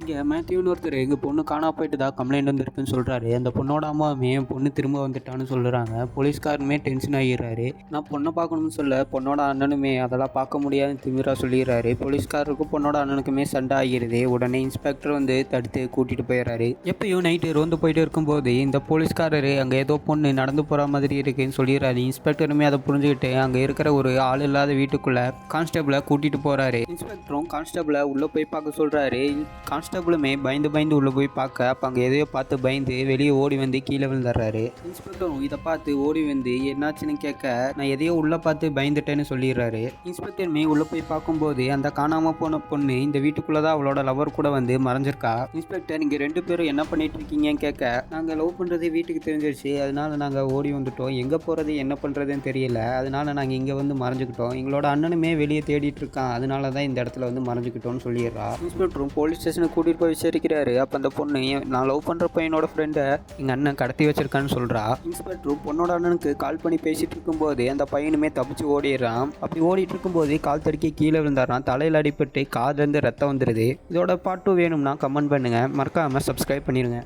இங்க மேத்யூன்னு ஒருத்தர் எங்க பொண்ணு காணாம போயிட்டதா கம்ப்ளைண்ட் வந்திருக்குன்னு சொல்றாரு. அந்த பொண்ணோட அம்மாவுமே என் பொண்ணு திரும்ப வந்துட்டான்னு சொல்றாங்க. போலீஸ்காரனுமே டென்ஷன் ஆகிடுறாரு. நான் பொண்ணை பார்க்கணும்னு சொல்ல பொண்ணோட அண்ணனுமே அதெல்லாம் பார்க்க முடியாதுன்னு திமிரா சொல்லிடுறாரு. போலீஸ்காரருக்கும் பொண்ணோட அண்ணனுக்குமே சண்டை ஆகிறது. உடனே இன்ஸ்பெக்டர் வந்து தடுத்து கூட்டிட்டு போயிடுறாரு. எப்பயும் நைட்டு ரோந்து போயிட்டு இருக்கும்போது இந்த போலீஸ்காரரு அங்கே ஏதோ பொண்ணு நடந்து போகிற மாதிரி இருக்குன்னு சொல்லிடுறாரு. இன்ஸ்பெக்டருமே அதை புரிஞ்சுக்கிட்டு அங்கே இருக்கிற ஒரு ஆள் இல்லாத வீட்டுக்குள்ள கான்ஸ்டபிளை கூட்டிட்டு போறாரு. இன்ஸ்பெக்டரும் கான்ஸ்டபிளை உள்ள போய் பார்க்க சொல்றாரு. கான்ஸ்டபிளுமே பயந்து பயந்து உள்ளே போய் பார்க்க அப்போ அங்கே எதையோ பார்த்து பயந்து வெளியே ஓடி வந்து கீழே விழுந்துடுறாரு. இன்ஸ்பெக்டரும் இதை பார்த்து ஓடி வந்து என்னாச்சுன்னு கேட்க நான் எதையோ உள்ளே பார்த்து பயந்துட்டேன்னு சொல்லிடுறாரு. இன்ஸ்பெக்டருமே உள்ளே போய் பார்க்கும்போது அந்த காணாமல் போன பொண்ணு இந்த வீட்டுக்குள்ளே தான் அவளோட லவர் கூட வந்து மறைஞ்சிருக்கா. இன்ஸ்பெக்டர் நீங்கள் 2 பேரும் என்ன பண்ணிட்டு இருக்கீங்கன்னு கேட்க நாங்கள் லவ் பண்ணுறது வீட்டுக்கு தெரிஞ்சிருச்சு, அதனால நாங்கள் ஓடி வந்துட்டோம், எங்கே போகிறது என்ன பண்ணுறதுன்னு தெரியல, அதனால நாங்கள் இங்கே வந்து மறைஞ்சிக்கிட்டோம், எங்களோட அண்ணனுமே வெளியே தேடிட்டு இருக்கான், அதனால தான் இந்த இடத்துல வந்து மறைஞ்சிக்கிட்டோம்னு சொல்லிடுறா. இன்ஸ்பெக்டரும் போலீஸ் ஸ்டேஷனுக்கு கூட்டிகிட்டு போய் விசாரிக்கிறாரு. அப்போ அந்த பொண்ணு நான் லவ் பண்ணுற பையனோட ஃப்ரெண்டை எங்கள் அண்ணன் கடத்தி வச்சிருக்கான்னு சொல்கிறா. இன்ஸ்பெக்டரும் பொண்ணோட அண்ணனுக்கு கால் பண்ணி பேசிட்டு இருக்கும்போது அந்த பையனுமே தப்பிச்சு ஓடிடுறான். அப்படி ஓடிட்டு இருக்கும்போது கால் தடுக்கி கீழே விழுந்தாரான். தலையில் அடிபட்டு காதுலேருந்து ரத்தம் வந்துடுது. இதோட பாட்டு வேணும்னா கமெண்ட் பண்ணுங்கள், மறக்காமல் சப்ஸ்கிரைப் பண்ணிடுங்க.